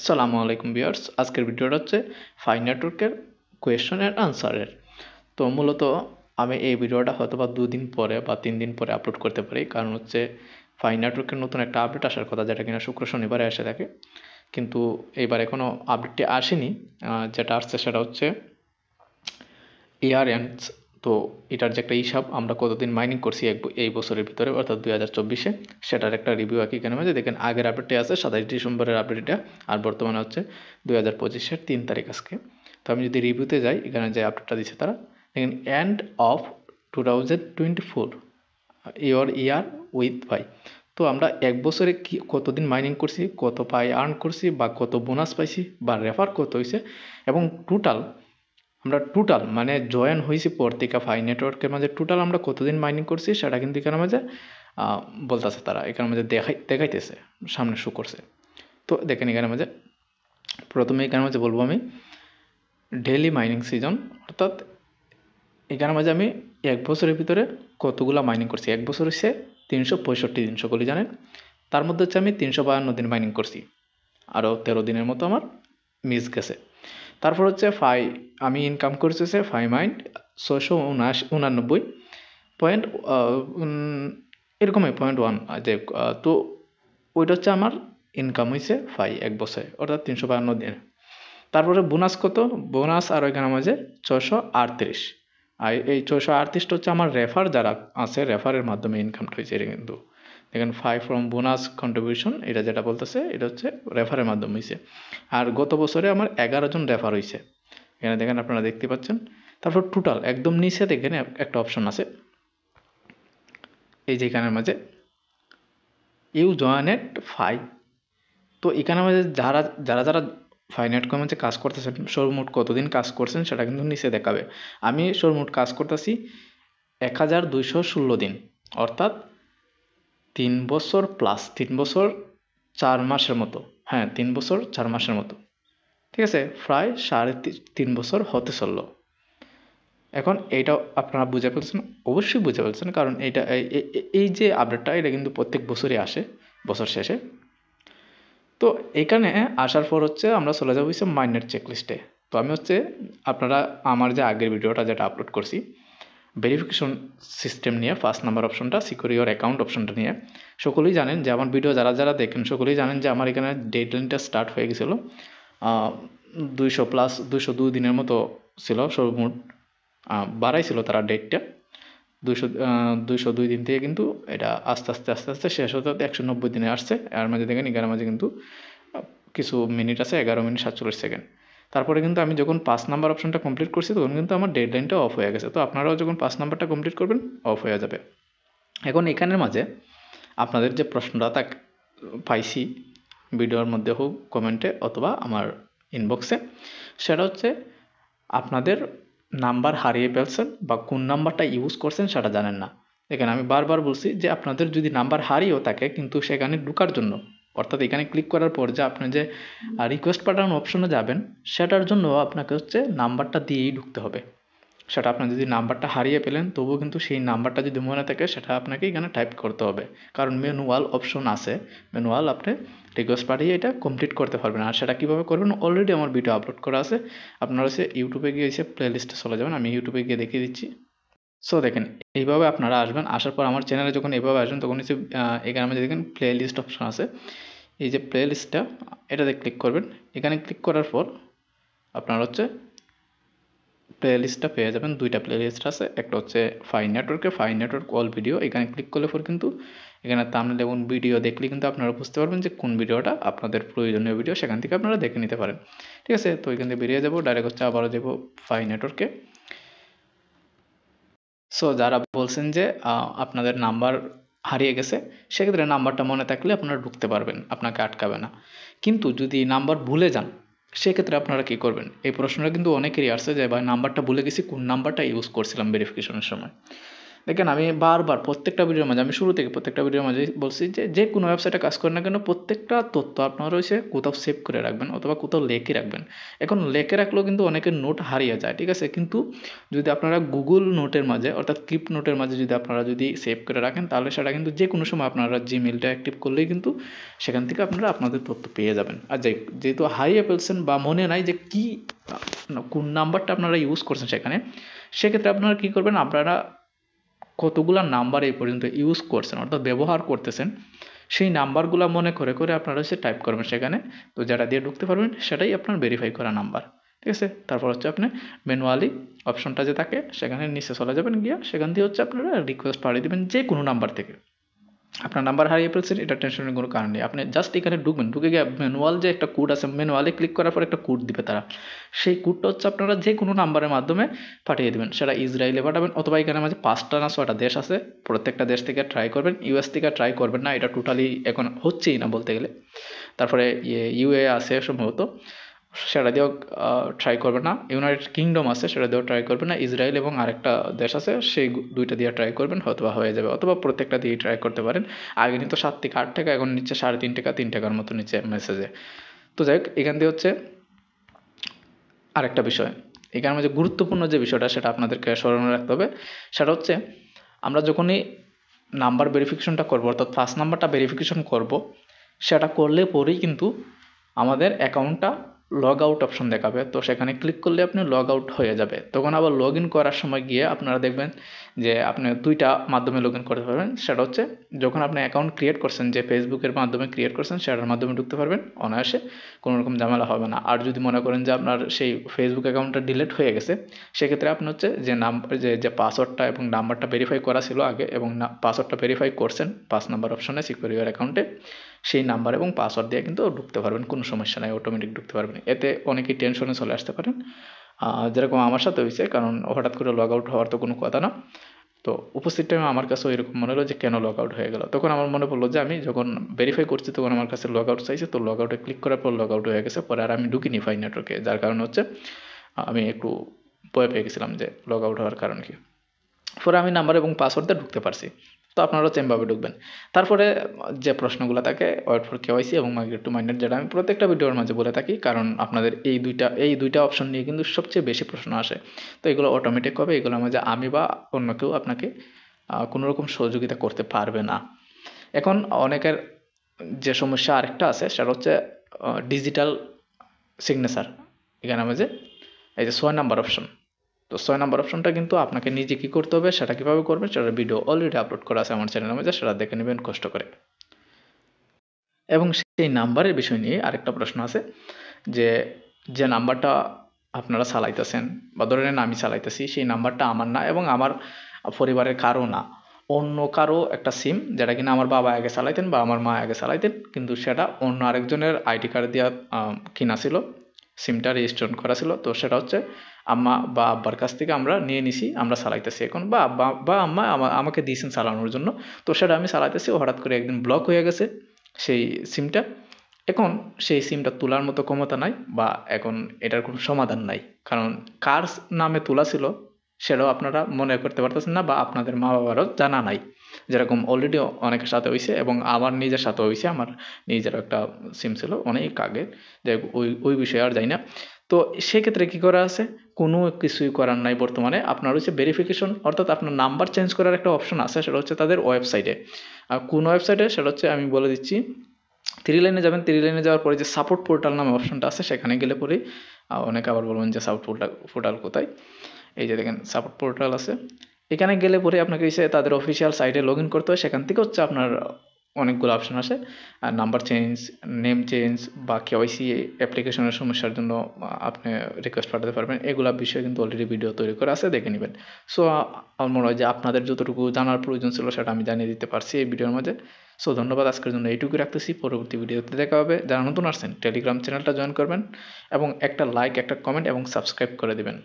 আসসালামু আলাইকুম ভিউয়ার্স, আজকের ভিডিওটা হচ্ছে ফাই নেটওয়ার্কের কোয়েশ্চন অ্যান্ড আনসারের। তো মূলত আমি এই ভিডিওটা হয়তোবা 2 দিন পরে বা 3 দিন পরে আপলোড করতে পারি, কারণ হচ্ছে ফাই নেটওয়ার্কের নতুন একটা আপডেট আসার কথা, যেটা কিনা শুক্র শনিবারে এসে থাকে, কিন্তু এইবার এখনও আপডেটটি আসেনি। যেটা আসছে সেটা হচ্ছে ইয়ার এন্ডস। তো এটার যে একটা হিসাব, আমরা কতদিন মাইনিং করছি এই বছরের ভিতরে, অর্থাৎ 2024-এ, সেটার একটা রিভিউ আঁকি। এখানে মাঝে দেখেন আগের আপডেটটি আছে 27 ডিসেম্বরের আপডেটটা, আর বর্তমানে হচ্ছে 2025-এর 3 তারিখ আজকে। তো আমি যদি রিভিউতে যাই, এখানে যে আপডেটটা দিচ্ছে তারা দেখেন, end of 2024 your year with Pi. তো আমরা এক বছরে কি কতদিন মাইনিং করছি, কত পাই আর্ন করছি, বা কত বোনাস পাইছি, বা রেফার কত হয়েছে, এবং আমরা টোটাল মানে জয়েন হয়েছি পত্রিকা ফাই নেটওয়ার্কের মাঝে টোটাল আমরা কতদিন মাইনিং করছি সেটা কিন্তু এখানে মাঝে বলতেছে তারা, এখানে মাঝে দেখাইতেছে, সামনে শো করছে। তো দেখেন এখানে মাঝে প্রথমে এখানে মাঝে বলবো আমি ডেইলি মাইনিং সিজন, অর্থাৎ এখানে মাঝে আমি এক বছরের ভিতরে কতগুলা মাইনিং করছি। এক বছর হচ্ছে 365 দিন, সকলেই জানেন। তার মধ্যে হচ্ছে আমি 352 দিন মাইনিং করছি, আরও 13 দিনের মতো আমার মিস গেছে। তারপর হচ্ছে আমি ইনকাম করছি হচ্ছে মাইন্ড 689 পয়েন্ট এরকমই 0.1 যে, তো ওইটা হচ্ছে আমার ইনকাম হয়েছে এক বছরে, অর্থাৎ 352 দিন। তারপরে বোনাস কত, বোনাস আর ওইখানে মাঝে 638। আর এই 638টা হচ্ছে আমার রেফার যারা আছে, রেফারের মাধ্যমে ইনকামটা হয়েছে। এটা কিন্তু দেখেন 5 ফ্রম বোনাস কন্ট্রিবিউশন, এটা যেটা বলতেছে এটা হচ্ছে রেফারের মাধ্যমে হয়েছে। আর গত বছরে আমার 11 জন রেফার হয়েছে, এখানে দেখেন আপনারা দেখতে পাচ্ছেন। তারপর টোটাল একদম নিচে দেখেন একটা অপশন আছে, এই যে এখানের মাঝে ইউ জয়েনেড ফাই। তো এখানে মাঝে যারা যারা যারা ফাইনাইটকমের মধ্যে কাজ করতেছেন, সর্বমোট কতদিন কাজ করছেন সেটা কিন্তু নিচে দেখাবে। আমি সর্বমোট কাজ করতেছি 1216 দিন, অর্থাৎ 3 বছর প্লাস 3 বছর 4 মাসের মতো। হ্যাঁ, 3 বছর 4 মাসের মতো, ঠিক আছে, প্রায় 3.5 বছর হতে চললো। এখন এইটা আপনারা বুঝে ফেলছেন, অবশ্যই বুঝে ফেলছেন, কারণ এইটা এই যে আপডেটটা এটা কিন্তু প্রত্যেক বছরই আসে, বছর শেষে। তো এখানে আসার পর হচ্ছে আমরা চলে যাবো হচ্ছে মাইনের চেকলিস্টে। তো আমি হচ্ছে আপনারা আমার যে আগের ভিডিওটা যেটা আপলোড করছি ভেরিফিকেশন সিস্টেম নিয়ে, 1 নাম্বার অপশনটা সিকিউর ইওর অ্যাকাউন্ট অপশনটা নিয়ে, সকলেই জানেন যে আমার ভিডিও যারা যারা দেখেন সকলেই জানেন যে আমার এখানে ডেডলাইনটা স্টার্ট হয়ে গেছিলো 202 দিনের মতো ছিল সর্বমোট। বাড়াইছিল তারা ডেটটা 202 দিন থেকে, কিন্তু এটা আস্তে আস্তে আস্তে আস্তে শেষ হতে হতে 190 দিনে আসছে। এর মাঝে দেখেন এগারো মাঝে কিন্তু কিছু মিনিট আছে, 11 মিনিট 47 সেকেন্ড। তারপরে কিন্তু আমি যখন 5 নাম্বার অপশনটা কমপ্লিট করছি তখন কিন্তু আমার ডেডলাইনটা অফ হয়ে গেছে। তো আপনারাও যখন 5 নাম্বারটা কমপ্লিট করবেন অফ হয়ে যাবে। এখন এখানের মাঝে আপনাদের যে প্রশ্নটা পাইছি ভিডিওর মধ্যে হোক, কমেন্টে অথবা আমার ইনবক্সে, সেটা হচ্ছে আপনাদের নাম্বার হারিয়ে ফেলছেন বা কোন নাম্বারটা ইউজ করছেন সেটা জানেন না। এখানে আমি বারবার বলছি যে আপনাদের যদি নাম্বার হারিয়েও থাকে, কিন্তু সেখানে ঢোকার জন্য, অর্থাৎ এখানে ক্লিক করার পর যে আপনি যে রিকোয়েস্ট পাঠানোর অপশনে যাবেন, সেটার জন্য আপনাকে হচ্ছে নাম্বারটা দিয়েই ঢুকতে হবে। সেটা আপনার যদি নাম্বারটা হারিয়ে ফেলেন তবুও কিন্তু সেই নাম্বারটা যদি মনে থাকে সেটা আপনাকে এখানে টাইপ করতে হবে, কারণ ম্যানুয়াল অপশন আছে, ম্যানুয়াল আপনি রিকোয়েস্ট পাঠিয়ে এটা কমপ্লিট করতে পারবেন। আর সেটা কীভাবে করবেন অলরেডি আমার ভিডিও আপলোড করা আছে, আপনারা হচ্ছে ইউটিউবে গিয়ে এসে প্লে লিস্টে চলে যাবেন, আমি ইউটিউবে গিয়ে দেখিয়ে দিচ্ছি। সো দেখেন এইভাবে আপনারা আসবেন, আসার পর আমার চ্যানেলে যখন এইভাবে আসবেন তখন হচ্ছে এখানে আমাদের দেখেন প্লে লিস্ট অপশন আছে, এই যে প্লে লিস্টটা এটাতে ক্লিক করবেন। এখানে ক্লিক করার পর আপনারা হচ্ছে প্লে লিস্টটা পেয়ে যাবেন। 2টা প্লে লিস্ট আছে, একটা হচ্ছে ফাই নেটওয়ার্ক অল ভিডিও। এখানে ক্লিক করলে পর কিন্তু এখানে থাম্বনেল এবং ভিডিও দেখলে কিন্তু আপনারা বুঝতে পারবেন যে কোন ভিডিওটা আপনাদের প্রয়োজনীয় ভিডিও, সেখান থেকে আপনারা দেখে নিতে পারেন, ঠিক আছে। তো এখান থেকে বেরিয়ে যাবো, ডাইরেক্ট হচ্ছে আবারও যাবো ফাই নেটওয়ার্কে। সো যারা বলছেন যে আপনাদের নাম্বার হারিয়ে গেছে, সেক্ষেত্রে নাম্বারটা মনে থাকলে আপনারা ঢুকতে পারবেন, আপনাকে আটকাবে না। কিন্তু যদি নাম্বার ভুলে যান সেক্ষেত্রে আপনারা কী করবেন, এই প্রশ্নটা কিন্তু অনেকেরই আসছে যে ভাই নাম্বারটা ভুলে গেছি, কোন নাম্বারটা ইউজ করছিলাম ভেরিফিকেশনের সময়। দেখেন আমি বারবার প্রত্যেকটা ভিডিওর মাঝে, আমি শুরু থেকে প্রত্যেকটা ভিডিওর মাঝে বলছি যে যে কোনো ওয়েবসাইটে কাজ করেন না কেন প্রত্যেকটা তথ্য আপনারা হচ্ছে কোথাও সেভ করে রাখবেন অথবা কোথাও লিখে রাখবেন। এখন লিখে রাখলেও কিন্তু অনেকের নোট হারিয়ে যায়, ঠিক আছে? কিন্তু যদি আপনারা গুগল নোটের মাঝে অর্থাৎ ক্লিপ নোটের মাঝে যদি আপনারা যদি সেভ করে রাখেন তাহলে সেটা কিন্তু যে কোনো সময় আপনারা জিমেলটা অ্যাক্টিভ করলেই কিন্তু সেখান থেকে আপনারা আপনাদের তথ্য পেয়ে যাবেন। আর যেহেতু হারিয়ে ফেলছেন বা মনে নাই যে কি কোন নাম্বারটা আপনারা ইউজ করছেন সেখানে, সেক্ষেত্রে আপনারা কী করবেন, আপনারা কতগুলো নাম্বার এই পর্যন্ত ইউজ করছেন অর্থাৎ ব্যবহার করতেছেন সেই নাম্বারগুলো মনে করে করে আপনারা হচ্ছে টাইপ করবেন সেখানে। তো যেটা দিয়ে ঢুকতে পারবেন সেটাই আপনার ভেরিফাই করা নাম্বার, ঠিক আছে? তারপর হচ্ছে আপনি ম্যানুয়ালি অপশনটা যে থাকে সেখানে নিচে চলে যাবেন, গিয়ে সেখান দিয়ে হচ্ছে আপনারা রিকোয়েস্ট পাঠিয়ে দেবেন যে কোনো নাম্বার থেকে। আপনার নাম্বার হারিয়ে ফেলছেন এটা টেনশনের কোনো কারণ নেই, আপনি জাস্ট এখানে ঢুকবেন, ঢুকে গিয়ে ম্যানুয়াল যে একটা কোড আছে ম্যানুয়ালি ক্লিক করার পর একটা কোড দিবে তারা, সেই কোডটা হচ্ছে আপনারা যে কোনো নাম্বারের মাধ্যমে পাঠিয়ে দেবেন। সেটা ইসরায়েলে পাঠাবেন অথবা এখানে মাঝে 5টা না 6টা দেশ আছে, প্রত্যেকটা দেশ থেকে ট্রাই করবেন, ইউএস থেকে ট্রাই করবেন না, এটা টোটালি এখন হচ্ছেই না বলতে গেলে। তারপরে ইউএ আছে সম্ভবত, সেটা দিয়েও ট্রাই করবে না। ইউনাইটেড কিংডম আছে, সেটা দিয়েও ট্রাই করবে না। ইসরায়েল এবং আরেকটা দেশ আছে, সেই দুইটা দিয়ে ট্রাই করবেন, হয়তো হয়ে যাবে, অথবা প্রত্যেকটা দিয়েই ট্রাই করতে পারেন। আগে নিত 7 থেকে 8 টাকা, এখন নিচ্ছে 3.5 টাকা, 3 টাকার মতো নিচ্ছে মেসেজে। তো যাই হোক, এখান দিয়ে হচ্ছে আরেকটা বিষয়, এখানের মধ্যে গুরুত্বপূর্ণ যে বিষয়টা সেটা আপনাদেরকে স্মরণে রাখতে হবে, সেটা হচ্ছে আমরা যখনই নাম্বার ভেরিফিকেশনটা করবো অর্থাৎ ফার্স্ট নাম্বারটা ভেরিফিকেশন করব, সেটা করলে পরেই কিন্তু আমাদের অ্যাকাউন্টটা লগ আউট অপশন দেখাবে। তো সেখানে ক্লিক করলে আপনি লগ আউট হয়ে যাবে। তখন আবার লগ ইন করার সময় গিয়ে আপনারা দেখবেন যে আপনি দুইটা মাধ্যমে লগ ইন করতে পারবেন। সেটা হচ্ছে যখন আপনি অ্যাকাউন্ট ক্রিয়েট করছেন, যে ফেসবুকের মাধ্যমে ক্রিয়েট করছেন সেটার মাধ্যমে ঢুকতে পারবেন অনায়াসে, কোনো রকম ঝামেলা হবে না। আর যদি মনে করেন যে আপনার সেই ফেসবুক অ্যাকাউন্টটা ডিলিট হয়ে গেছে, সেক্ষেত্রে আপনি হচ্ছে যে যে পাসওয়ার্ডটা এবং নাম্বারটা ভেরিফাই করা ছিল আগে এবং পাসওয়ার্ডটা ভেরিফাই করছেন 5 নাম্বার অপশনে সিকিউর ইউর অ্যাকাউন্টে, সেই নাম্বার এবং পাসওয়ার্ড দিয়ে কিন্তু ঢুকতে পারবেন, কোনো সমস্যা নাই, অটোমেটিক ঢুকতে পারবেন। এতে অনেকেই টেনশনে চলে আসতে পারেন, যেরকম আমার সাথে হয়েছে, কারণ হঠাৎ করে লগ আউট হওয়ার তো কোনো কথা না। তো উপস্থিত টাইমে আমার কাছেও এরকম মনে হলো যে কেন লগ আউট হয়ে গেল। তখন আমার মনে পড়লো যে আমি যখন ভেরিফাই করছি তখন আমার কাছে লগ আউট চাইছে, তো লগ আউটে ক্লিক করার পর লগ আউট হয়ে গেছে, পরে আর আমি ঢুকিনি ফাই নেটওয়ার্কে, যার কারণে হচ্ছে আমি একটু ভয় পেয়ে গেছিলাম যে লগ আউট হওয়ার কারণ কি। পরে আমি নাম্বার এবং পাসওয়ার্ড দিয়ে ঢুকতে পারছি। তো আপনারাও সেমভাবে ঢুকবেন। তারপরে যে প্রশ্নগুলো থাকে ওয়েট ফর কেওয়াইসি এবং মাইগ্রেট টু মাইন্ডেট, যেটা আমি প্রত্যেকটা ভিডিওর মাঝে বলে থাকি, কারণ আপনাদের এই দুইটা অপশন নিয়ে কিন্তু সবচেয়ে বেশি প্রশ্ন আসে। তো এগুলো অটোমেটিক হবে, এগুলোর মাঝে আমি বা অন্য কেউ আপনাকে কোনো রকম সহযোগিতা করতে পারবে না। এখন অনেকের যে সমস্যা আরেকটা আছে সেটা হচ্ছে ডিজিটাল সিগনেচার। এখানে মাঝে এই যে 6 নাম্বার অপশন, তো 6 নাম্বার অপশনটা কিন্তু আপনাকে নিজে কি করতে হবে, সেটা কিভাবে করবেন সেটার ভিডিও অলরেডি আপলোড করা আছে আমার চ্যানেলের মধ্যে, সেটা দেখে নেবেন কষ্ট করে। এবং সেই নাম্বারের বিষয় নিয়ে আরেকটা প্রশ্ন আছে যে যে নাম্বারটা আপনারা চালাইতেছেন বা ধরে নেন আমি চালাইতেছি, সেই নাম্বারটা আমার না এবং আমার পরিবারের কারো না, অন্য কারো একটা সিম, যেটা কিনা আমার বাবা আগে চালাইতেন বা আমার মা আগে চালাইতেন, কিন্তু সেটা অন্য আরেকজনের আইডি কার্ড দিয়া কিনা ছিল, সিমটা রেজিস্ট্রেশন করা ছিল। তো সেটা হচ্ছে আম্মা বা আব্বার কাছ থেকে আমরা নিয়ে নিছি, আমরা চালাইতেছি এখন, বা আব্বা বা আম্মা আমাকে দিয়েছেন চালানোর জন্য। তো সেটা আমি চালাইতেছি, হঠাৎ করে একদিন ব্লক হয়ে গেছে সেই সিমটা। এখন সেই সিমটা তোলার মতো ক্ষমতা নাই বা এখন এটার কোনো সমাধান নাই, কারণ কার নামে তোলা ছিল সেটাও আপনারা মনে করতে পারতেছেন না বা আপনাদের মা বাবারও জানা নাই। যেরকম অলরেডি অনেকের সাথে হয়েছে এবং আমার নিজের সাথে হয়েছে, আমার নিজের একটা সিম ছিল অনেক আগে, যে ওই বিষয়ে আর যাই না। তো সেক্ষেত্রে কী করা আছে, কোনো কিছুই করার নাই বর্তমানে। আপনার হচ্ছে ভেরিফিকেশন অর্থাৎ আপনার নাম্বার চেঞ্জ করার একটা অপশন আছে, সেটা হচ্ছে তাদের ওয়েবসাইটে। আর কোন ওয়েবসাইটে সেটা হচ্ছে আমি বলে দিচ্ছি। 3 লাইনে যাবেন, 3 লাইনে যাওয়ার পরে যে সাপোর্ট পোর্টাল নামে অপশনটা আছে সেখানে গেলে পরেই অনেকে আবার বলবেন যে সাপোর্ট পোর্টাল কোথায়, এই যে দেখেন সাপোর্ট পোর্টাল আছে, এখানে গেলে পরে আপনাকে এসে তাদের অফিসিয়াল সাইটে লগ ইন করতে হয়। সেখান থেকে হচ্ছে আপনার অনেকগুলো অপশন আসে, নাম্বার চেঞ্জ, নেম চেঞ্জ বা কেওয়াইসি অ্যাপ্লিকেশনের সমস্যার জন্য আপনি রিকোয়েস্ট পাঠাতে পারবেন। এগুলা বিষয়ে কিন্তু অলরেডি ভিডিও তৈরি করা আছে, দেখে নেবেন। সো আমার মনে হয় যে আপনাদের যতটুকু জানার প্রয়োজন ছিল সেটা আমি জানিয়ে দিতে পারছি এই ভিডিওর মাঝে। সো ধন্যবাদ, আজকের জন্য এইটুকু রাখতেছি, পরবর্তী ভিডিওতে দেখা হবে। যারা নতুন আসছেন টেলিগ্রাম চ্যানেলটা জয়েন করবেন এবং একটা লাইক, একটা কমেন্ট এবং সাবস্ক্রাইব করে দেবেন।